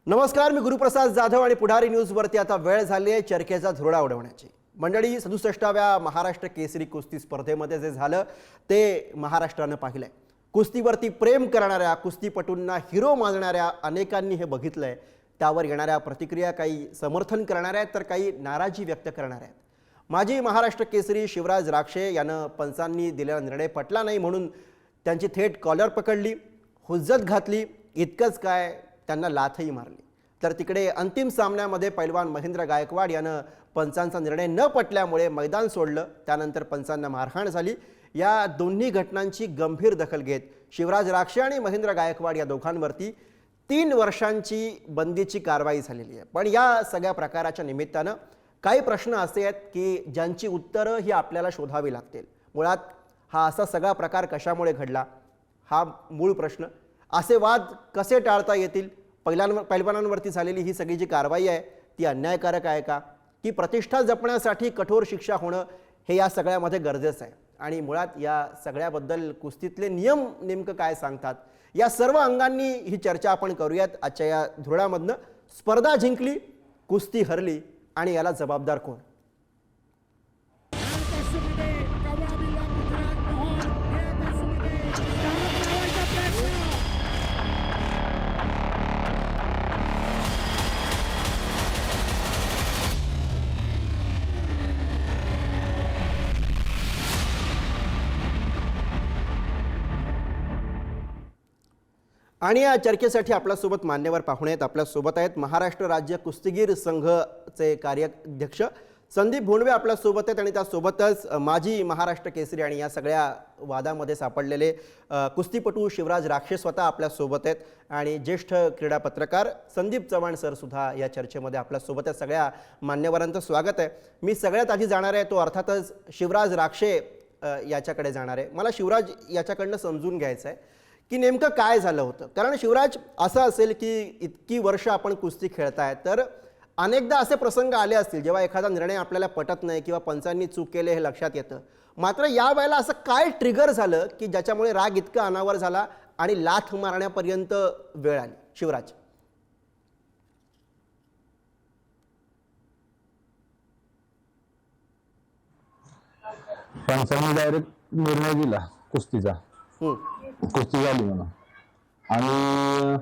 नमस्कार, मी गुरुप्रसाद जाधव आणि पुढारी न्यूजवरती आता वेळ झाली आहे चर्चेचा धुरळा उडवण्याची। मंडळी, 67व्या महाराष्ट्र केसरी कुस्ती स्पर्धेमध्ये जे झालं ते महाराष्ट्रानं पाहिलंय। कुस्तीवरती प्रेम करणाऱ्या, कुस्तीपटूंना हिरो मानणाऱ्या अनेकांनी हे बघितलंय। त्यावर येणाऱ्या प्रतिक्रिया काही समर्थन करणाऱ्या आहेत तर काही नाराजी व्यक्त करणाऱ्या आहेत। माजी महाराष्ट्र केसरी शिवराज राक्षे यानं पंचांनी दिलेला निर्णय पटला नाही म्हणून त्यांची थेट कॉलर पकडली, हुज्जत घातली। इतकंच काय, त्यांना लाथही मारली। तर तिकडे अंतिम सामन्यामध्ये पैलवान महेंद्र गायकवाड यानं पंचांचा निर्णय न पटल्यामुळे मैदान सोडलं। त्यानंतर पंचांना मारहाण झाली। या दोन्ही घटनांची गंभीर दखल घेत शिवराज राक्षे आणि महेंद्र गायकवाड या दोघांवरती 3 वर्षांची बंदीची कारवाई झालेली आहे। पण या सगळ्या प्रकाराच्या निमित्तानं काही प्रश्न असे आहेत की ज्यांची उत्तरं ही आपल्याला शोधावी लागतील। मुळात हा असा सगळा प्रकार कशामुळे घडला, हा मूळ प्रश्न। असे वाद कसे टाळता येतील? पैलवानांवरती झालेली ही सगळी जी कारवाई आहे ती अन्यायकारक आहे का, की प्रतिष्ठा जपण्यासाठी कठोर शिक्षा होणं हे या सगळ्यामध्ये गरजेचं आहे? आणि मुळात या सगळ्याबद्दल कुस्तीतले नियम नेमकं काय सांगतात, या सर्व अंगांनी ही चर्चा आपण करूयात आजच्या या धुरळामधनं। स्पर्धा जिंकली, कुस्ती हरली आणि याला जबाबदार कोण? आणि या चर्चेसाठी आपल्यासोबत मान्यवर पाहुणे आहेत। आपल्यासोबत आहेत महाराष्ट्र राज्य कुस्तीगीर संघाचे कार्याध्यक्ष संदीप भोंडवे आपल्यासोबत आहेत आणि त्यासोबतच माजी महाराष्ट्र केसरी आणि या सगळ्या वादामध्ये सापडलेले कुस्तीपटू शिवराज राक्षे स्वतः आपल्यासोबत आहेत आणि ज्येष्ठ क्रीडा पत्रकार संदीप चव्हाण सर सुद्धा या चर्चेमध्ये आपल्यासोबत आहेत। सगळ्या मान्यवरांचं स्वागत आहे। मी सगळ्यात आधी जाणार आहे तो अर्थातच शिवराज राक्षे याच्याकडे जाणार आहे। मला शिवराज याच्याकडनं समजून घ्यायचं आहे की नेमकं काय झालं होतं। कारण शिवराज, असं असेल की इतकी वर्ष आपण कुस्ती खेळताय तर अनेकदा असे प्रसंग आले असतील जेव्हा एखादा निर्णय आपल्याला पटत नाही किंवा पंचांनी चूक केले हे लक्षात येतं। मात्र या वेळेला असं काय ट्रिगर झालं की ज्याच्यामुळे राग इतका अनावर झाला आणि लाथ मारण्यापर्यंत वेळ आली? शिवराज, पंचांनी डायरेक्ट निर्णय दिला कुस्तीचा, कुस्ती झाली म्हणून, आणि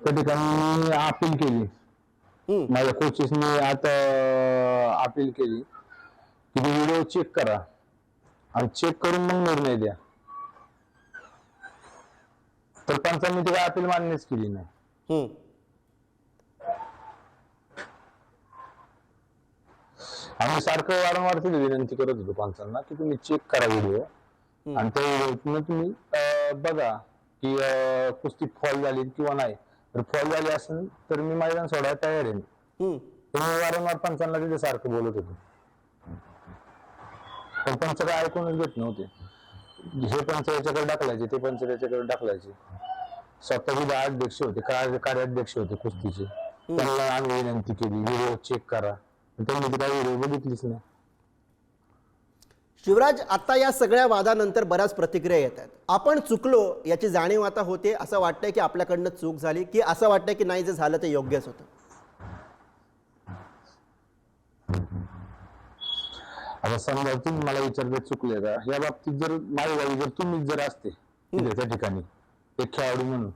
त्या ठिकाणी अपील केली। माझ्या कोचेसने आता अपील केली की व्हिडिओ चेक करा आणि चेक करून मग निर्णय द्या। तर पंचांनी ती अपील मान्यच केली नाही। आम्ही सारखं वारंवार ती विनंती करत होतो पंचांना की तुम्ही चेक करा व्हिडिओ आणि त्या व्हिडिओतून तुम्ही बघा की कुस्ती फॉल झाली किंवा नाही। जर फॉल झाली असेल तर मी मैदान सोडायला तयार आहे। मी वारंवार पंचांना तिथे सारखं बोलत होतो, पण पंच काय ऐकूनच घेत नव्हते। हे पंच याच्याकडे ढकलायचे, ते पंच याच्याकडे ढकलायचे। स्वतः जे अध्यक्ष होते, कार्याध्यक्ष होते कुस्तीचे, त्यांना आम्ही विनंती केली व्हिडिओ चेक करा, त्यांनी काही व्हिडिओ बघितलीच नाही। शिवराज, आता या सगळ्या वादानंतर बऱ्याच प्रतिक्रिया येत आहेत। आपण चुकलो याची जाणीव आता होते, असं वाटतंय की आपल्याकडनं चूक झाली, की असं वाटतंय की नाही जे झालं ते योग्यच होतं? आता समजा तुम्ही मला विचारले चुकले का, या बाबतीत जर माझी जागी जर तुम्ही जर असते त्या ठिकाणी एक खेळाडू म्हणून,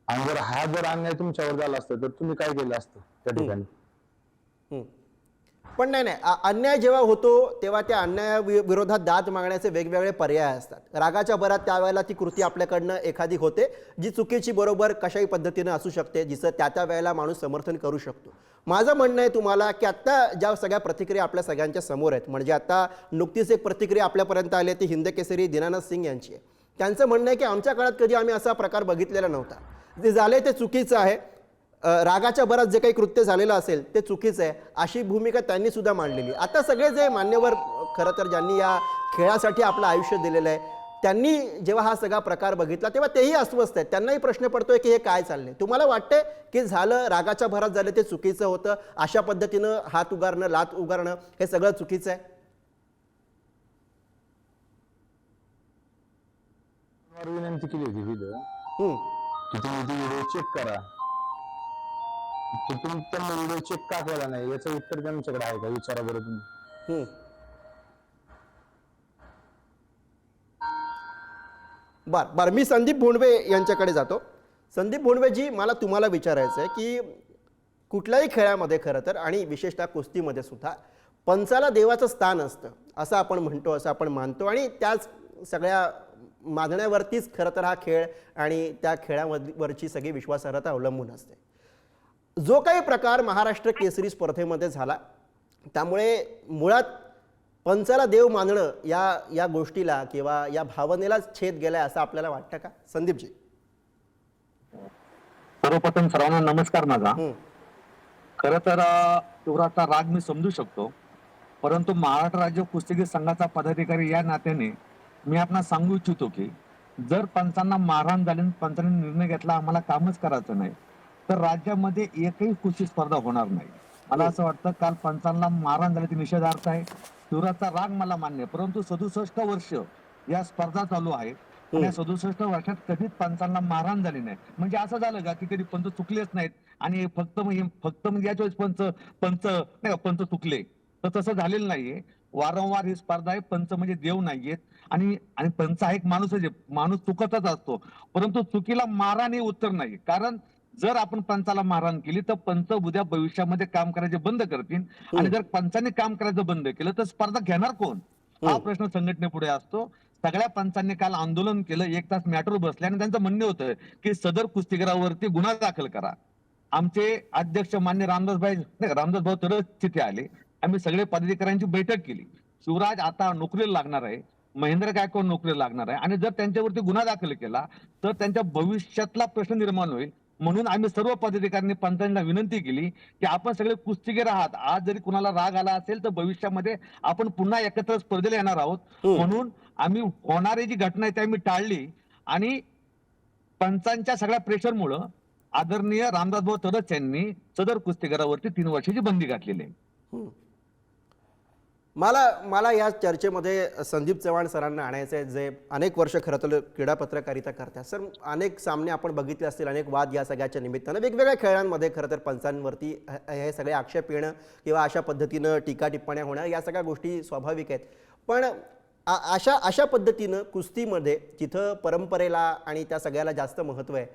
आणि जर हा जर अन्याय तुमच्यावर झाला असता तर तुम्ही काय केलं असतं त्या ठिकाणी? पण नाही, अन्याय जेव्हा होतो तेव्हा त्या अन्यायाविरोधात दाद मागण्याचे वेगवेगळे पर्याय असतात। रागाच्या भरात त्यावेळेला ती कृती आपल्याकडनं एखादी होते जी चुकीची बरोबर कशाही पद्धतीने असू शकते, जिचं त्या वेळेला माणूस समर्थन करू शकतो। माझं म्हणणं आहे तुम्हाला की आता ज्या सगळ्या प्रतिक्रिया आपल्या सगळ्यांच्या समोर आहेत, म्हणजे आता नुकतीच एक प्रतिक्रिया आपल्यापर्यंत आली ती हिंद केसरी दीनानाथ सिंग यांची आहे। त्यांचं म्हणणं आहे की आमच्या काळात कधी आम्ही असा प्रकार बघितलेला नव्हता, जे झाले ते चुकीचं आहे, रागाच्या भरात जे काही कृत्य झालेलं असेल ते चुकीचं आहे, अशी भूमिका त्यांनी सुद्धा मांडलेली। आता सगळे जे मान्यवर खरं तर ज्यांनी या खेळासाठी आपलं आयुष्य दिलेलं आहे त्यांनी जेव्हा हा सगळा प्रकार बघितला तेव्हा तेही अस्वस्थ आहेत। त्यांनाही प्रश्न पडतोय की हे काय चाललंय? तुम्हाला वाटतंय की झालं, रागाच्या भरात झालं ते चुकीचं होतं, अशा पद्धतीनं हात उगारणं, लात उगारणं हे सगळं चुकीचं आहे? विनंती केली होती की तुम्ही व्हिडिओ चेक करा की तुमचा मेंदू चेक का केला नाही याचं उत्तर त्यांच्याकडे आहे का, विचारा बरं तुम्ही. बर, मी संदीप भोंडवे यांच्याकडे जातो. संदीप भोंडवेजी, मला तुम्हाला विचारायचं आहे की कुठल्याही खेळामध्ये खरं तर आणि विशेषतः कुस्तीमध्ये सुद्धा पंचाला देवाचं स्थान असतं असं आपण म्हणतो, असं आपण मानतो आणि त्याच सगळ्या मानण्यावरतीच खरं तर हा खेळ आणि त्या खेळावरची सगळी विश्वासार्हता अवलंबून असते. जो काही प्रकार महाराष्ट्र केसरी स्पर्धेमध्ये झाला त्यामुळे मुळात पंचाला देव मानणं या गोष्टीला किंवा या भावनेलाच छेद गेलाय असं आपल्याला वाटतं का संदीपजी? सर्वप्रथम सर्वांना नमस्कार माझा. खरं तर शिवराजचा राग मी समजू शकतो, परंतु महाराष्ट्र राज्य कुस्तीगीर संघाचा पदाधिकारी या नात्याने मी आपणास सांगू इच्छितो की जर पंचांना मारहाण झाली, पंचांनी निर्णय घेतला आम्हाला कामच करायचं नाही, तर राज्यामध्ये एकही कुस्ती स्पर्धा होणार नाही. मला असं वाटतं काल पंचांना मारहाण झाली ती निषेधार्थ आहे. शिवराजचा राग मला मान्य आहे, परंतु 67 वर्ष या स्पर्धा चालू आहे आणि 67 वर्षात कधीच पंचांना मारहाण झाली नाही. म्हणजे असं झालं का की कधी पंच चुकलेच नाहीत आणि फक्त म्हणजे याच वेळेस पंच नाही का पंच चुकले, तर तसं झालेलं नाहीये. वारंवार ही स्पर्धा आहे. पंच म्हणजे देव नाहीयेत आणि पंच हा एक माणूसच आहे, माणूस चुकतच असतो, परंतु चुकीला मारहाण हे उत्तर नाही. कारण जर आपण पंचाला मारहाण केली तर पंच उद्या भविष्यामध्ये काम करायचे बंद करतील आणि जर पंचांनी काम करायचं बंद केलं तर स्पर्धा घेणार कोण, हा प्रश्न संघटनेपुढे असतो. सगळ्या पंचांनी काल आंदोलन केलं, 1 तास मॅटवर बसले आणि त्यांचं म्हणणं होतं की सदर कुस्तीगीरावरती गुन्हा दाखल करा. आमचे अध्यक्ष मान्य रामदास भाऊ तरच तिथे आले. आम्ही सगळे पदाधिकाऱ्यांची बैठक केली. शिवराज आता नोकरीला लागणार आहे, महेंद्र गायकवाड नोकरीला लागणार आहे आणि जर त्यांच्यावरती गुन्हा दाखल केला तर त्यांच्या भविष्यातला प्रश्न निर्माण होईल. म्हणून आम्ही सर्व पदाधिकाऱ्यांनी पंचांना विनंती केली की आपण सगळे कुस्तीगीर आहात, आज जरी कुणाला राग आला असेल तर भविष्यामध्ये आपण पुन्हा एकत्र स्पर्धेला येणार आहोत, म्हणून आम्ही होणारी जी घटना आहे ती आम्ही टाळली आणि पंचांच्या सगळ्या प्रेशरमुळं आदरणीय रामदासभाऊ तरच यांनी सदर कुस्तीगीरावरती 3 वर्षाची बंदी घातलेली आहे. मला या चर्चेमध्ये संदीप चव्हाण सरांना आणायचं आहे, जे अनेक वर्ष खरं तर क्रीडा पत्रकारिता करतात. सर, अनेक सामने आपण बघितले असतील, अनेक वाद या सगळ्याच्या निमित्तानं वेगवेगळ्या खेळांमध्ये खरं तर पंचांवरती हे सगळे आक्षेप येणं किंवा अशा पद्धतीनं टीका टिप्पण्या होणं या सगळ्या गोष्टी स्वाभाविक आहेत. पण अशा पद्धतीनं कुस्तीमध्ये जिथं परंपरेला आणि त्या सगळ्याला जास्त महत्त्व आहे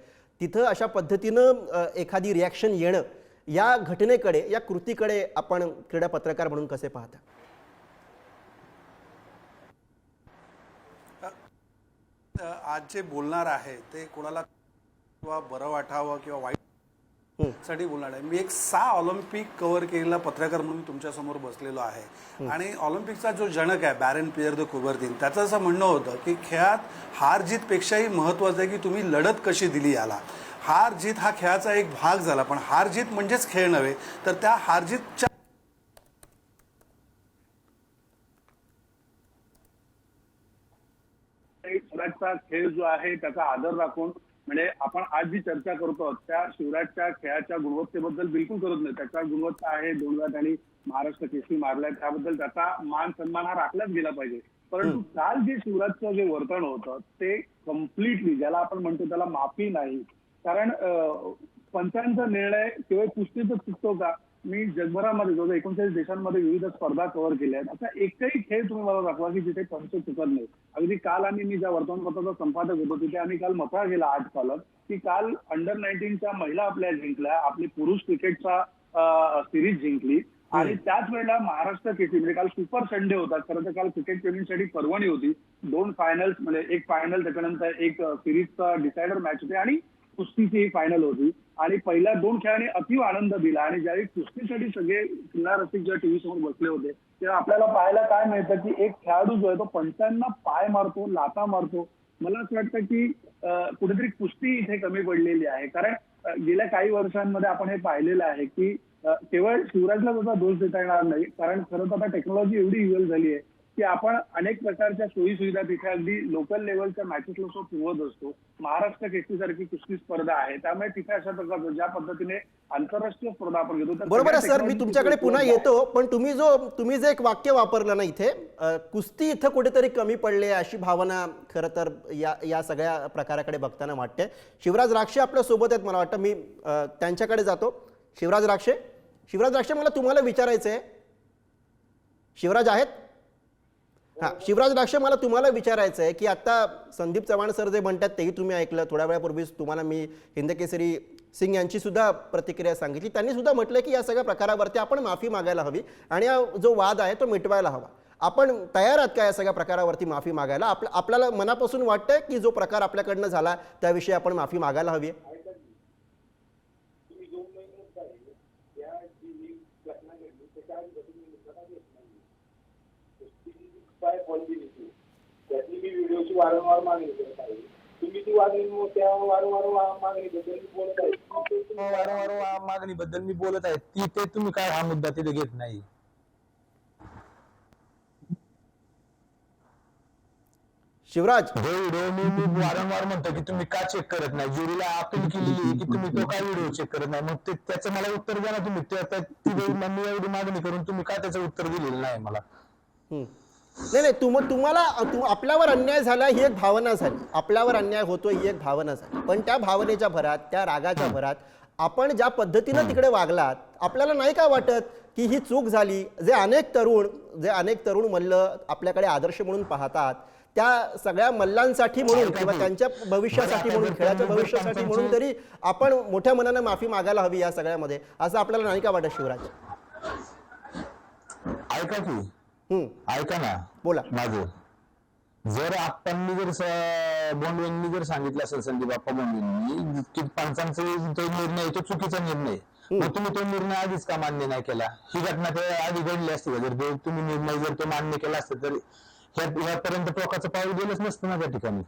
तिथं अशा पद्धतीनं एखादी रिॲक्शन येणं, या घटनेकडे या कृतीकडे आपण क्रीडा पत्रकार म्हणून कसे पाहता? आज जे बोलणार आहे ते कोणाला किंवा बरं वाटावं किंवा वाईट साठी बोलणार आहे. मी एक 6 ऑलिम्पिक कव्हर केलेला पत्रकार म्हणून तुमच्या समोर बसलेलो आहे आणि ऑलिम्पिकचा जो जनक आहे बॅरन पियर द कुबर्तीन, त्याचं असं म्हणणं होतं की खेळात हार जीत पेक्षाही महत्वाचं आहे की तुम्ही लढत कशी दिली याला. हार जीत हा खेळाचा एक भाग झाला, पण हार जीत म्हणजेच खेळ नव्हे, तर त्या हार जीतच्या शिवराजचा खेळ जो आहे त्याचा आदर राखून, म्हणजे आपण आज जी चर्चा करतो त्या शिवराजच्या खेळाच्या गुणवत्तेबद्दल बिलकुल करत नाही. त्याच्या गुणवत्ता आहे, 2 वेळा त्यांनी महाराष्ट्र केसरी मारलाय, त्याबद्दल त्याचा मान सन्मान हा राखलाच गेला पाहिजे. परंतु काल जे शिवराजचं जे वर्तन होतं ते कम्प्लिटली, ज्याला आपण म्हणतो त्याला माफी नाही. कारण पंचांचा निर्णय केवळ कुस्तीतच चुकतो का? मी जगभरामध्ये जवळ 39 देशांमध्ये विविध स्पर्धा कव्हर केल्या आहेत. असा एकही खेळ तुम्ही मला दाखवा की जिथे पंच चुकत नाही. अगदी काल मी ज्या वर्तमानपत्राचा संपादक होतो तिथे आम्ही काल मथळा केला 8 कॉलम की काल अंडर-19च्या महिला आपल्या जिंकल्या, आपली पुरुष क्रिकेटचा सिरीज जिंकली आणि त्याच वेळेला महाराष्ट्र केसरी, म्हणजे काल सुपर संडे होता. खरं तर काल क्रिकेट प्रेमींसाठी पर्वणी होती. 2 फायनल्स, म्हणजे एक फायनल, त्याच्यानंतर एक सिरीजचा डिसायडर मॅच होते आणि कुस्तीची फायनल होती आणि पहिल्या 2 खेळांनी अतिव आनंद दिला. आणि ज्यावेळी कुस्तीसाठी सगळे क्रीडा रसिक जेव्हा टीव्ही समोर बसले होते तेव्हा आपल्याला पाहायला काय मिळतं की एक खेळाडू जो आहे तो पंचांना पाय मारतो, लाथा मारतो. मला असं वाटतं की कुठेतरी कुस्ती इथे कमी पडलेली आहे. कारण गेल्या काही वर्षांमध्ये आपण हे पाहिलेलं आहे की केवळ शिवराजला त्याचा दोष देता येणार नाही, कारण खरं तर आता टेक्नॉलॉजी एवढी इव्हॉल्व झाली आहे की आपण अनेक प्रकारच्या सोयी सुविधा तिथे अगदी लोकल लेवलच्या मॅचेसला पुरवत असतो. महाराष्ट्र केसरी सारखी कुस्ती स्पर्धा आहे, त्यामुळे तिथे अशा प्रकारचं ज्या पद्धतीने आंतरराष्ट्रीय स्पर्धा आपण घेतो. बरोबर आहे सर, मी तुमच्याकडे पुन्हा येतो, पण तुम्ही जे एक वाक्य वापरलं ना इथे, कुस्ती इथं कुठेतरी कमी पडले अशी भावना खरं तर या सगळ्या प्रकाराकडे बघताना वाटते. शिवराज राक्षे आपल्या सोबत आहेत, मला वाटतं मी त्यांच्याकडे जातो. शिवराज राक्षे मला तुम्हाला विचारायचं आहे. शिवराज आहेत? हां, शिवराज राक्षे मला तुम्हाला विचारायचं आहे की आता संदीप चव्हाण सर जे म्हणतात तेही तुम्ही ऐकलं. थोड्या वेळापूर्वीच तुम्हाला मी हिंदकेसरी सिंग यांची सुद्धा प्रतिक्रिया सांगितली. त्यांनी सुद्धा म्हटलं की या सगळ्या प्रकारावरती आपण माफी मागायला हवी आणि हा जो वाद आहे तो मिटवायला हवा. आपण तयार आहात का या सगळ्या प्रकारावरती माफी मागायला? आपल्याला मनापासून वाटतंय की जो प्रकार आपल्याकडनं झाला त्याविषयी आपण माफी मागायला हवी आहे? त्यातली मी व्हिडिओची वारंवार मागणी करत आहे. तुम्ही ती त्या वारंवार मागणीबद्दल बोलत आहे. वारंवार मागणीबद्दल मी बोलत आहे ती ते तुम्ही काय हा मुद्दा तिथे घेत नाही. शिवराज, हे व्हिडिओ मी वारंवार म्हणतो की तुम्ही का चेक करत नाही? ज्युरीला अपील केलेली की तुम्ही तो काय व्हिडिओ चेक करत नाही. मग त्याचं मला उत्तर द्या ना तुम्ही. मी एवढी मागणी करून तुम्ही का त्याचं उत्तर दिलेलं नाही मला? नाही, तुम्हाला आपल्यावर अन्याय झाला ही एक भावना झाली, आपल्यावर अन्याय होतो ही एक भावना झाली. पण त्या भावनेच्या भरात, त्या रागाच्या भरात आपण ज्या पद्धतीनं तिकडे वागलात, आपल्याला नाही का वाटत की ही चूक झाली? जे अनेक तरुण मल्ल आपल्याकडे आदर्श म्हणून पाहतात, त्या सगळ्या मल्लांसाठी म्हणून किंवा त्यांच्या भविष्यासाठी म्हणून, खेळाच्या भविष्यासाठी म्हणून तरी आपण मोठ्या मनानं माफी मागायला हवी या सगळ्यामध्ये, असं आपल्याला नाही का वाटत शिवराज? ऐका की, ऐका ना, बोला. माझं जर आपण बोंडवेंनी जर सांगितलं असेल, संदीप बाप्पा बोंडवेंनी की पंचांचा तो निर्णय तो चुकीचा निर्णय, मग तुम्ही तो निर्णय आधीच का मान्य नाही केला? ही घटना ते आधी घडली असती. जर तुम्ही निर्णय जर तो मान्य केला असता तर ह्यापर्यंत टोकाचं पाऊल गेलंच नसतं ना त्या ठिकाणी.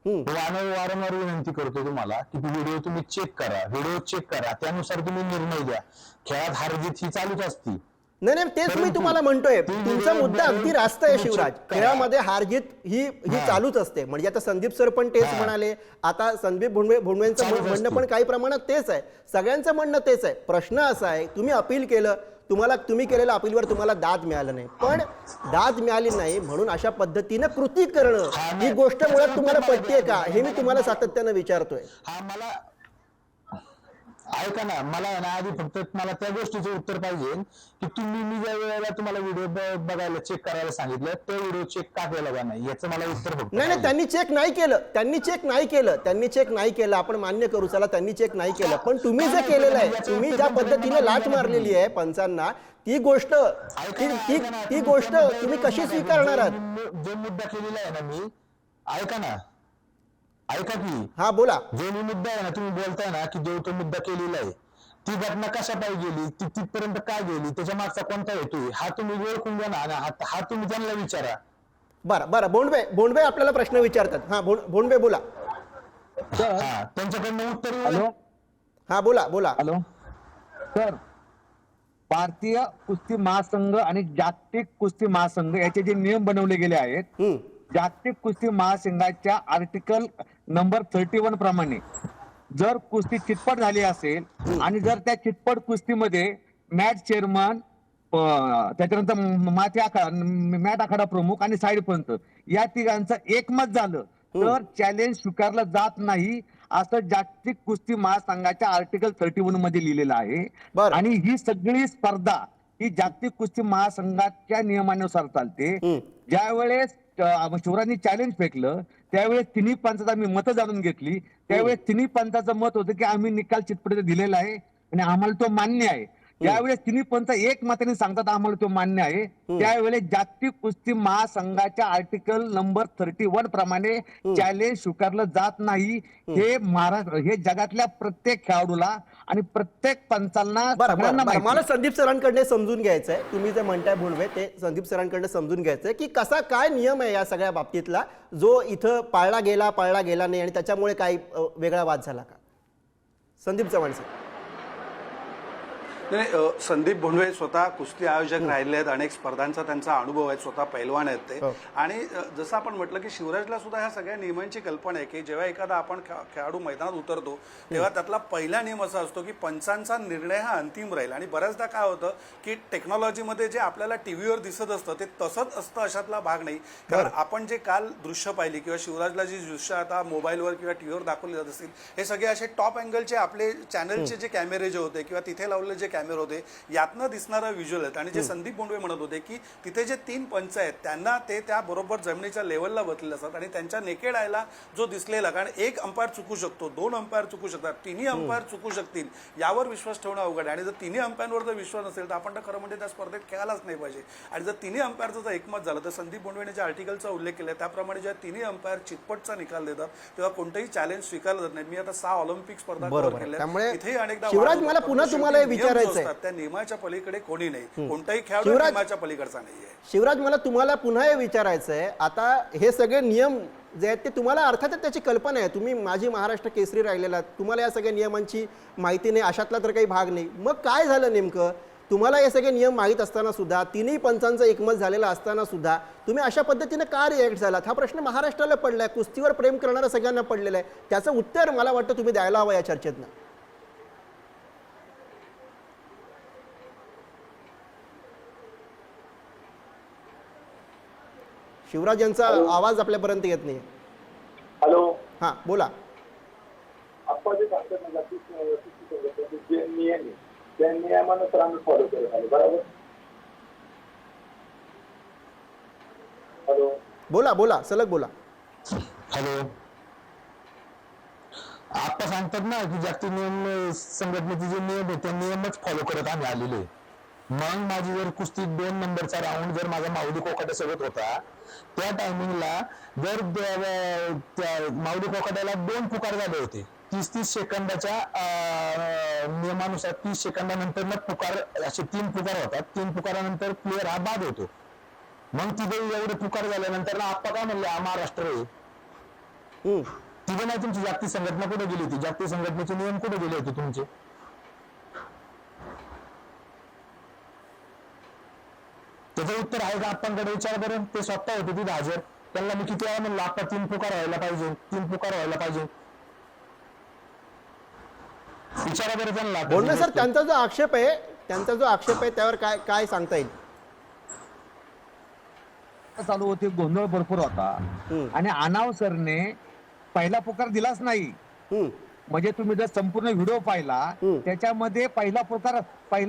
वारंवार विनंती करतो तुम्हाला की व्हिडिओ तुम्ही चेक करा, त्यानुसार तुम्ही निर्णय द्या. खेळात हारजीत ही चालूच असती. नाही, तेच मी तुम्हाला म्हणतोय. तुमचा मुद्दा अगदी रास्त आहे शिवराज. खेळामध्ये हारजीत ही चालूच असते. म्हणजे आता संदीप सर पण तेच म्हणाले, आता संदीप भोंडवेंचं म्हणणं पण काही प्रमाणात तेच आहे, सगळ्यांचं म्हणणं तेच आहे. प्रश्न असा आहे, तुम्ही अपील केलं, तुम्ही केलेल्या अपीलवर तुम्हाला दाद मिळालं नाही, पण दाद मिळाली नाही म्हणून अशा पद्धतीनं कृती करणं ही गोष्ट मुळात तुम्हाला पटतेय का, हे मी तुम्हाला सातत्यानं विचारतोय. ऐका ना, मला ना आधी फक्त मला त्या गोष्टीचं उत्तर पाहिजे की मी ज्या वेळेला तुम्हाला व्हिडिओ बघायला, चेक करायला सांगितलं, तो व्हिडिओ चेक का केला का नाही याचं मला उत्तर फक्त. नाही, त्यांनी चेक नाही केलं, आपण मान्य करू, चला त्यांनी चेक नाही केलं, पण तुम्ही जे केलेलं आहे, तुम्ही ज्या पद्धतीने लाच मारलेली आहे पंचांना, ती गोष्ट तुम्ही कशी स्वीकारणार आहात? जो मुद्दा केलेला आहे ना मी, ऐका की, हा बोला. जो मी मुद्दा आहे ना, तुम्ही बोलताय ना की जो तो मुद्दा केलेला आहे, ती घटना कशा पाहिजे गेली, ती तिथपर्यंत का गेली, त्याच्या मागचा कोणता हेतू आहे, हा तुम्ही ओळखून घ्या ना. हा तुम्ही त्यांना विचारा. बरं, बोंडवे आपल्याला प्रश्न विचारतात. हा बोंडवे बोला. त्यांच्याकडनं उत्तर. हॅलो, हा बोला. हॅलो सर, भारतीय कुस्ती महासंघ आणि जागतिक कुस्ती महासंघ याचे जे नियम बनवले गेले आहेत, जागतिक कुस्ती महासंघाच्या आर्टिकल नंबर 31 प्रमाणे जर कुस्ती चितपट झाली असेल आणि जर त्या चितपट कुस्तीमध्ये मॅच चेअरमन, त्याच्यानंतर मॅच आखाडा प्रमुख आणि साईड पंच या तिघांचं एकमत झालं तर चॅलेंज स्वीकारलं जात नाही, असं जागतिक कुस्ती महासंघाच्या आर्टिकल 31 मध्ये लिहिलेलं आहे. आणि ही सगळी स्पर्धा ही जागतिक कुस्ती महासंघाच्या नियमानुसार चालते. ज्यावेळेस शिवराजनी चॅलेंज फेकलं त्यावेळेस तिन्ही पंचाचा आम्ही मतं जाणून घेतली. त्यावेळेस तिन्ही पंचाचं मत होतं की आम्ही निकाल चितपटीचा दिलेला आहे आणि आम्हाला तो मान्य आहे. ज्यावेळेस तिन्ही पंच एक मताने सांगतात आम्हाला तो मान्य आहे, त्यावेळेस जागतिक कुस्ती महासंघाच्या आर्टिकल नंबर 31 प्रमाणे चॅलेंज स्वीकारलं जात नाही. हे हे जगातल्या प्रत्येक खेळाडूला आणि प्रत्येक पंचांना. मला संदीप सरांकडे समजून घ्यायचंय, तुम्ही जे म्हणताय भोंडवे, ते संदीप सरांकडे समजून घ्यायचंय की कसा काय नियम आहे या सगळ्या बाबतीतला, जो इथं पाळला गेला नाही आणि त्याच्यामुळे काही वेगळा वाद झाला का? संदीप चव्हाण सर. नाही, संदीप भोंडवे स्वतः कुस्ती आयोजक राहिले आहेत, अनेक स्पर्धांचा त्यांचा अनुभव आहे, स्वतः पैलवान आहेत ते. आणि जसं आपण म्हटलं की शिवराजला सुद्धा ह्या सगळ्या नियमांची कल्पना आहे की जेव्हा एखादा आपण खेळाडू मैदानात उतरतो तेव्हा त्यातला पहिला नियम असा असतो की पंचांचा निर्णय हा अंतिम राहील. आणि बऱ्याचदा काय होतं की टेक्नॉलॉजीमध्ये जे आपल्याला टीव्हीवर दिसत असतं ते तसंच असतं अशातला भाग नाही. कारण आपण जे काल दृश्य पाहिली किंवा शिवराजला जी दृश्य आता मोबाईलवर किंवा टीव्हीवर दाखवली जात असतील हे सगळे असे टॉप अँगलचे आपले चॅनलचे जे कॅमेरे जे होते किंवा तिथे लावलेले जे कॅमेरे होते यातनं दिसणारा व्हिज्युअल आहेत. आणि जे संदीप भोंडवे म्हणत होते की तिथे जे 3 पंच आहेत त्यांना ते त्या बरोबर जमिनीच्या लेवलला बसलेले असतात आणि त्यांच्या नेकेड आयला जो दिसलेला, कारण 1 अंपायर चुकू शकतो, 2 अंपायर चुकू शकतात, 3 अंपायर चुकू शकतील, यावर विश्वास ठेवणं अवघड आहे. आणि जर 3 अंपायरवर जर विश्वास नसेल तर आपण तर खरं म्हणजे त्या स्पर्धेत खेळायलाच नाही पाहिजे. आणि जर 3 अंपायरचं जर एकमत झालं तर संदीप भोंडवेने ज्या आर्टिकलचा उल्लेख केला त्याप्रमाणे जेव्हा 3 अंपायर चितपटचा निकाल देतात तेव्हा कोणतेही चॅलेंज स्वीकारलं जात नाही. मी आता 6 ऑलिम्पिक स्पर्धा कव्हर केल्या, त्यामुळे इथेही अनेकदा शिवराज मला पुन्हा तुम्हाला हे विचारायचं आहे, त्या नियमाच्या पलीकडे कोणी नाही, कोणताही खेळाडू नियमाच्या पलीकडचा नाहीये. शिवराज मला तुम्हाला पुन्हा हे विचारायचं आहे, आता हे सगळे नियम जे आहेत ते तुम्हाला अर्थातच त्याची कल्पना आहे, तुम्ही माजी महाराष्ट्र केसरी राहिलेला, तुम्हाला या सगळ्या नियमांची माहिती नाही अशातला तर काही भाग नाही. मग काय झालं नेमकं, तुम्हाला हे सगळे नियम माहीत असताना सुद्धा 3ही पंचांचा एकमत झालेला असताना सुद्धा तुम्ही अशा पद्धतीने का रिॲक्ट झालात? हा प्रश्न महाराष्ट्राला पडलाय, कुस्तीवर प्रेम करणाऱ्या सगळ्यांना पडलेला आहे. त्याचं उत्तर मला वाटतं तुम्ही द्यायला हवं या चर्चेतनं. शिवराज यांचा आवाज आपल्यापर्यंत येत नाही. हॅलो, हा बोला. आपण जे सांगतात ना जे नियम आहे त्या नियमानुसार आम्ही फॉलो करत आलो, बरोबर? हॅलो, बोला बोला सलग बोला. हॅलो, आता सांगतात ना की जागतिक नियम संघटनेचे जे नियम आहे त्या नियमच फॉलो करत आम्ही आलेलो आहे. मग माझी जर कुस्ती 2 नंबरचा राऊंड जर माझा माऊली कोकाटे सोबत होता त्या टायमिंगला जर माऊली कोकाट्याला 2 पुकार झाले होते 30-30 सेकंदाच्या नियमानुसार 30 सेकंदानंतर पुकार असे 3 पुकार होतात. 3 पुकारानंतर प्लेअर हा बाद होतो. मग तिथे एवढे पुकार झाल्यानंतर ना आप्पा काय म्हणले महाराष्ट्र आहे तिथे नाही, तुमची जागतिक संघटना कुठे गेली होती? जागतिक संघटनेचे नियम कुठे गेले होते तुमचे? त्याचं उत्तर आहे का आप्पांकडे? विचार बरं, ते स्वतः होते तिथे हजर. त्यांना मी किती वेळा म्हणलं आप्पा 3 पुकार व्हायला पाहिजे, 3 पुकार व्हायला पाहिजे. विचारा बरं त्यांना. बोलणं सर, त्यांचा जो आक्षेप आहे त्यावर काय काय सांगता येईल? चालू होती, गोंधळ भरपूर होता आणि अनावसरने पहिला पुकार दिलाच नाही. म्हणजे तुम्ही जर संपूर्ण व्हिडिओ पाहिला त्याच्यामध्ये पहिला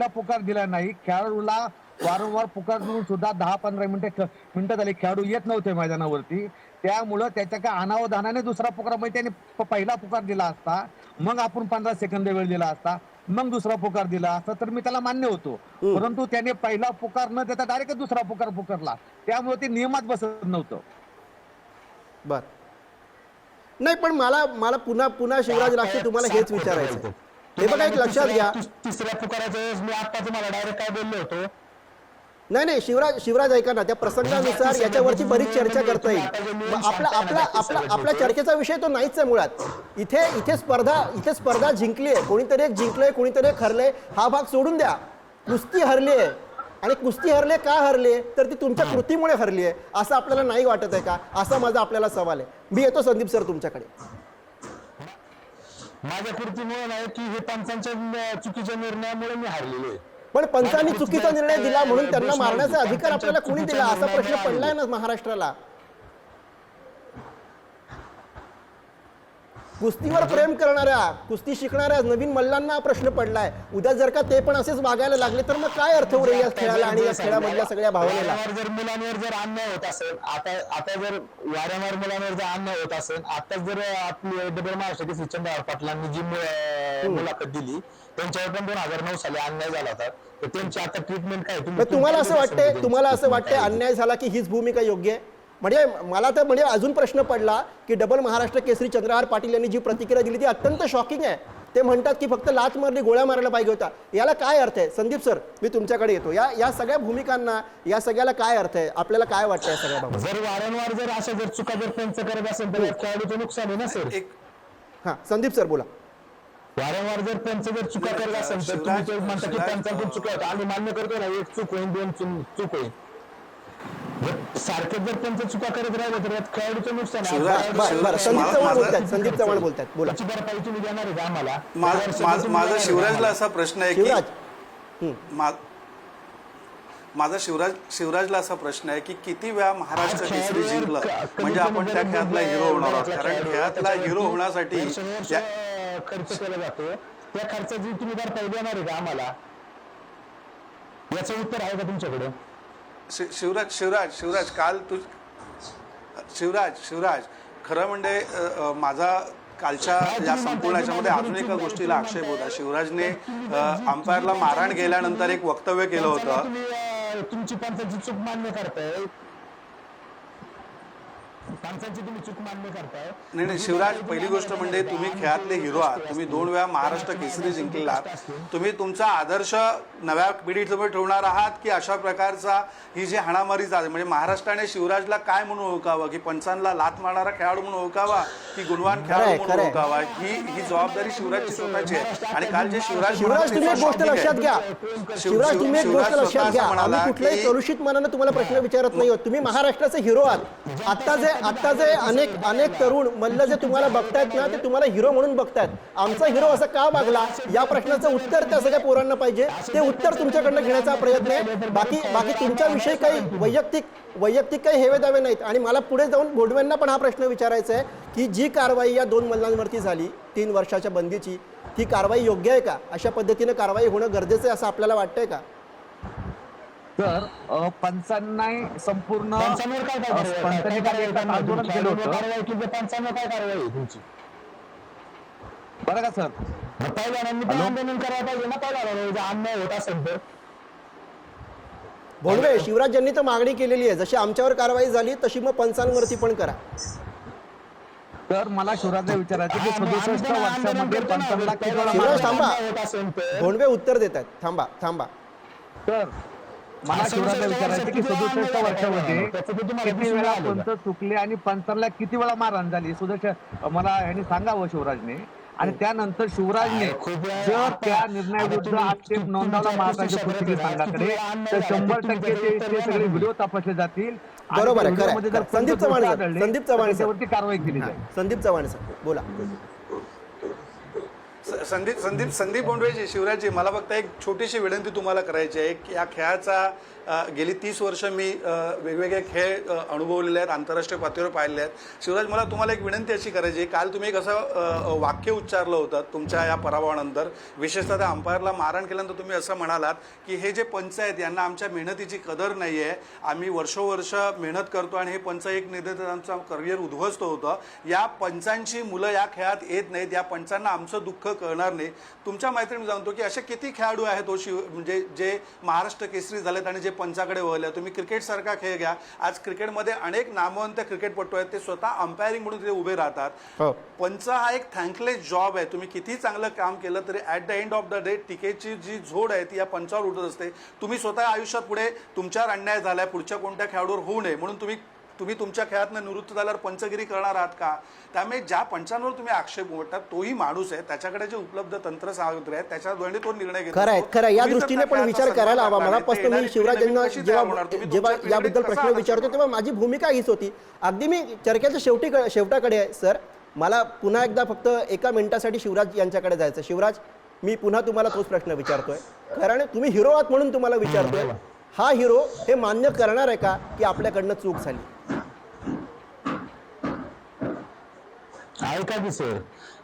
पुकार दिला नाही. खेळाडूला वारंवार पुकार देऊन सुद्धा 10-15 मिनिटं झाली खेळाडू येत नव्हते मैदानावरती. त्यामुळं त्याच्या काय अनावधानाने दुसरा पुकार, म्हणजे त्याने पहिला पुकार दिला असता मग आपण 15 सेकंद वेळ दिला असता मग दुसरा पुकार दिला असता तर मी त्याला मान्य होतो. परंतु त्याने पहिला पुकार न देता डायरेक्ट दुसरा पुकार पुकारला, त्यामुळे ते नियमात बसत नव्हतं. बर नाही, पण मला पुन्हा शिवराज राष्ट्र तुम्हाला हेच विचारायचं. हे बघा, एक लक्षात घ्या, तिसऱ्या पुकाराच्या वेळेस मी आता तुम्हाला डायरेक्ट काय बोललो होतो? नाही शिवराज ऐका ना, त्या प्रसंगानुसार याच्यावरची बरीच चर्चा करता येईल. आपल्या चर्चेचा विषय तो नाहीच आहे मुळात. इथे स्पर्धा जिंकली आहे, कोणीतरी एक जिंकलंय, कोणीतरी एक हरलंय, हा भाग सोडून द्या. कुस्ती हरली आहे आणि कुस्ती हरले का हरले तर ती तुमच्या कृतीमुळे हरली आहे असं आपल्याला नाही वाटत आहे का? असा माझा आपल्याला सवाल आहे. मी येतो संदीप सर तुमच्याकडे. माझ्या कृतीमुळे नाही की हे पंचांच्या चुकीच्या निर्णयामुळे मी हारलेलो आहे. पण पंचांनी चुकीचा निर्णय दिला म्हणून त्यांना मारण्याचा अधिकार आपल्याला कोणी दिला असा प्रश्न पडलाय ना महाराष्ट्राला. कुस्तीवर प्रेम करणाऱ्या, कुस्ती शिकणाऱ्या नवीन मल्लांना प्रश्न पडलाय. उद्या जर का ते पण असेच वागायला लागले तर मग काय अर्थ उरेल या खेळाला आणि या खेळामधल्या सगळ्या भावनेला? जर मुलांवर जर अन्याय होत असेल, आता जर वारंवार मुलांवर जर अन्याय होत असेल, आता जर आपली डबल महाराष्ट्र केसरी चंद्रहार पाटलांनी जी मुलाखत दिली त्यांच्यावर पण 2009 साली अन्याय झाला होता, तर त्यांची आता ट्रीटमेंट काय? तुम्हाला असं वाटतंय अन्याय झाला की हीच भूमिका योग्य आहे? म्हणजे मला तर अजून प्रश्न पडला की डबल महाराष्ट्र केसरी चंद्रहार पाटील यांनी जी प्रतिक्रिया दिली ती अत्यंत शॉकिंग आहे. ते म्हणतात की फक्त लाच मारली, गोळ्या मारायला पाहिजे होता. याला काय अर्थ आहे? संदीप सर, मी तुमच्याकडे येतो. या सगळ्या भूमिकांना, या सगळ्याला काय अर्थ आहे? आपल्याला काय वाटतं या सगळ्या बाबतीत? जर वारंवार जर अशा जर चुका जर पंच करत असेल तर खेळाडूचं नुकसान आहे ना सर. हां संदीप सर बोला. वारंवार जर पंच जर चुका करत असेल तर तुम्ही ते म्हणता की पंचांकडून चुका होतात. आम्ही मान्य करतो ना, एक चूक होईल, दोन चूक होईल. जर सारखे जर पंच चुका करत राहिले तर यात खेळाडूचं नुकसान आहे. बरं संदीप चव्हाण बोलतात, संदीप चव्हाण बोलतात, बोला. त्याची भरपाई तुम्ही देणार आहे का आम्हाला? माझा शिवराजला असा प्रश्न आहे की शिवराज माझा शिवराजला असा प्रश्न आहे की किती वेळा महाराष्ट्र केसरी जिंकलं म्हणजे आपण त्या खेळातला हिरो होणार आहोत. कारण खेळातला हिरो होण्यासाठी खर्च केला जातो, त्या खर्चाची तुम्ही भरपाई देणार आहे का आम्हाला? याचं उत्तर आहे का तुमच्याकडे? शिवराज काल तू शिवराज खरं म्हणजे माझा कालच्या या संपूर्ण याच्यामध्ये अजून एका गोष्टीला आक्षेप होता. शिवराजने अंपायरला मारहाण केल्यानंतर एक वक्तव्य केलं होतं. तुमची पंचाची चूक मान्य करताय, पंचांची तुम्ही चूक मान्य करताय. नाही शिवराज, पहिली गोष्ट म्हणजे तुम्ही खेळातले हिरो आहात. तुम्ही 2 वेळा महाराष्ट्र केसरी जिंकलेला आहात. तुम्ही तुमचा आदर्श नव्या पिढीसमोर ठेवणार आहात की अशा प्रकारचा ही जी हाणामारी झाली म्हणजे महाराष्ट्राने शिवराजला काय म्हणून ओळखावं, की पंचांना लात मारणारा खेळाडू म्हणून ओळखावा की गुणवान खेळाडू म्हणून ओळखावा? ही जबाबदारी शिवराजची स्वतःची आहे. आणि काल जे शिवराज तुम्ही एक गोष्ट लक्षात घ्या, शिवराज तुम्ही एक गोष्ट लक्षात घ्या, आम्ही कुठल्याही कलुषित मनानं तुम्हाला प्रश्न विचारत नाही आहोत. तुम्ही महाराष्ट्राचे हिरो आहात. आता जे अनेक तरुण मल्ल जे तुम्हाला बघतायत ना, ते तुम्हाला हिरो म्हणून बघतायत. आमचा हिरो असं का वागला या प्रश्नाचं उत्तर त्या सगळ्या पोरांना पाहिजे. ते उत्तर तुमच्याकडनं घेण्याचा प्रयत्न आहे. बाकी तुमच्याविषयी काही वैयक्तिक काही हेवे दावे नाहीत. आणि मला पुढे जाऊन भोंडवेंना पण हा प्रश्न विचारायचा आहे की जी कारवाई या 2 मल्लांवरती झाली 3 वर्षाच्या बंदीची, ती कारवाई योग्य आहे का? अशा पद्धतीने कारवाई होणं गरजेचं आहे असं आपल्याला वाटतंय का? तर पंचांना संपूर्ण पंचांवर काय पंचांनी काय आंदोलन केलं होतं पंचांवर काय कारवाई आहे तुमची? बरं का सर? पहिल्यांदा पण आंदोलन करायला पाहिजे ना, पहिला अन्याय होत असेल तर. भोंडवे, शिवराज यांनी तर मागणी केलेली आहे, जशी आमच्यावर कारवाई झाली तशी मग पंचांवरती पण करा. तर मला शिवराजला विचारायचं की 67 वर्षामध्ये पंचांना किती वेळा शिवराज मारहाण थांबा, भोंडवे उत्तर देत आहेत. थांबा. तर मला शिवराजला विचारायचं की 67 वर्षामध्ये किती वेळा पंच चुकले आणि पंचांना किती वेळा मारहाण झाली मला यांनी सांगावं शिवराजने. आणि त्यानंतर शिवराजने जर त्या निर्णयाविरुद्ध आक्षेप नोंदवला महाराष्ट्राच्या कुस्तीगीर संघाकडे तर 100% ते सगळे व्हिडिओ तपासले जातील. बरोबर आहे, खरं आहे. संदीप चव्हाण त्याच्यावरती कारवाई केली जाईल. संदीप चव्हाण सर बोला. संदीप भोंडवेजी, शिवराजजी, मला फक्त एक छोटीशी विनंती तुम्हाला करायची आहे की या खेळाचा गेली 30 वर्ष मी वेगवेगळे खेळ अनुभवलेले आहेत, आंतरराष्ट्रीय पातळीवर पाहिले आहेत. शिवराज, मला तुम्हाला एक विनंती अशी करायची आहे, काल तुम्ही एक असं वाक्य उच्चारलं होतं तुमच्या या पराभवानंतर, विशेषतः त्या अंपायरला मारहाण केल्यानंतर तुम्ही असं म्हणालात की हे जे पंच आहेत यांना आमच्या मेहनतीची कदर नाही आहे, आम्ही वर्षोवर्ष मेहनत करतो आणि हे पंच एक निर्णय आमचं करिअर उद्ध्वस्त होतं. या पंचांची मुलं या खेळात येत नाहीत, या पंचांना आमचं दुःख कळणार नाही. तुमच्या मैत्रिणी जाणतो की असे किती खेळाडू आहेत म्हणजे जे महाराष्ट्र केसरी झालेत आणि जे पंचाकडे वळले. तुम्ही क्रिकेट सारखा खेळ घ्या, आज क्रिकेटमध्ये अनेक नामवंत क्रिकेटपटू आहेत, ते स्वतः अंपायरिंग म्हणून तिथे उभे राहतात. पंच हा एक थँकलेस जॉब आहे. तुम्ही किती चांगलं काम केलं तरी at the end of the day टीकेची जी झोड आहे ती या पंचावर उठत असते. तुम्ही स्वतः आयुष्यात पुढे तुमच्यावर अन्याय झालाय, पुढच्या कोणत्या खेळाडूवर होऊ नये म्हणून तुम्ही तुमच्या खेळातनं निवृत्त झाल्यावर पंचगिरी करणार आहात का? त्यामुळे ज्या पंचांवर तुम्ही आक्षेप उमटतात तोही माणूस आहे, त्याच्याकडे जे उपलब्ध तंत्र सामग्री आहे त्याच्याद्वारे तो निर्णय घेतो. खरं या दृष्टीने पण विचार करायला हवा. मनापासून मी शिवराज यांना जेव्हा याबद्दल प्रश्न विचारतो तेव्हा माझी भूमिका हीच होती. अगदी मी चर्चेच्या शेवटाकडे आहे सर. मला पुन्हा एकदा फक्त एका मिनिटासाठी शिवराज यांच्याकडे जायचं. शिवराज, मी पुन्हा तुम्हाला तोच प्रश्न विचारतोय, कारण तुम्ही हिरो आहात म्हणून तुम्हाला विचारतोय. हा हिरो हे मान्य करणार आहे का की आपल्याकडनं चूक झाली? ऐका की सर,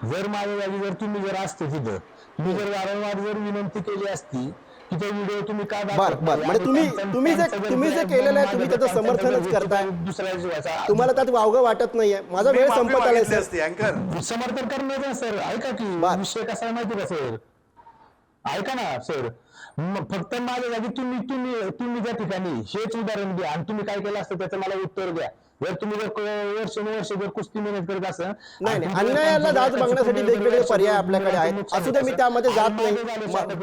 जर माझ्या जागी जर तुम्ही जर असते तिथं, मी जर वारंवार जर विनंती केली असती की तो व्हिडिओ तुम्ही का म्हणजे तुम्ही जे केलेलं आहे तुम्ही त्याचं समर्थनच करताय, दुसऱ्या तुम्हाला त्यात वावगं वाटत नाहीये. माझा वेळ संपत आलाय सर. समर्थन करण्याचं सर. ऐका की विषय कसा आहे माहिती का सर? ऐका ना सर, फक्त माझ्या जागी तुम्ही ज्या ठिकाणी हेच उदाहरण द्या आणि तुम्ही काय केलं असतं त्याचं मला उत्तर द्या. जर तुम्ही जर वर्ष जर कुस्ती मेहनत करत असाल, नाही अन्यायाला दाद बघण्यासाठी वेगवेगळे पर्याय आपल्याकडे आहेत. असू दे, मी त्यामध्ये जात नाही.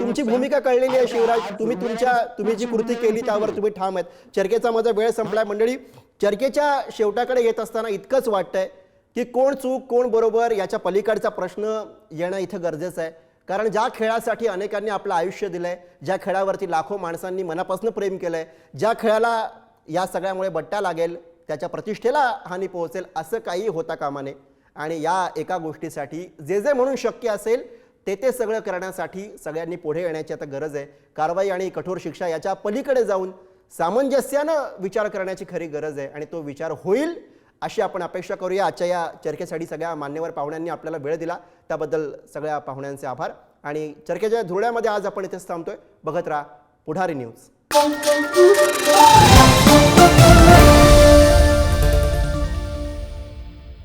तुमची भूमिका कळलेली आहे शिवराज. तुम्ही जी कृती केली त्यावर तुम्ही ठाम आहेत. चर्चेचा माझा वेळ संपलाय. मंडळी, चर्चेच्या शेवटाकडे येत असताना इतकंच वाटतंय की कोण चूक कोण बरोबर याच्या पलीकडचा प्रश्न येणं इथं गरजेचं आहे. कारण ज्या खेळासाठी अनेकांनी आपलं आयुष्य दिलंय, ज्या खेळावरती लाखो माणसांनी मनापासून प्रेम केलंय, ज्या खेळाला या सगळ्यामुळे बट्टा लागेल, त्याच्या प्रतिष्ठेला हानी पोहोचेल, असं काही होता कामा नये. आणि या एका गोष्टीसाठी जे जे म्हणून शक्य असेल ते सगळं करण्यासाठी सगळ्यांनी पुढे येण्याची आता गरज आहे. कारवाई आणि कठोर शिक्षा याच्या पलीकडे जाऊन सामंजस्यानं विचार करण्याची खरी गरज आहे आणि तो विचार होईल अशी आपण अपेक्षा करूया. आजच्या या चर्चेसाठी सगळ्या मान्यवर पाहुण्यांनी आपल्याला वेळ दिला त्याबद्दल सगळ्या पाहुण्यांचे आभार. आणि चर्चेच्या धुरळ्यामध्ये आज आपण इथेच थांबतोय. बघत राहा पुढारी न्यूज.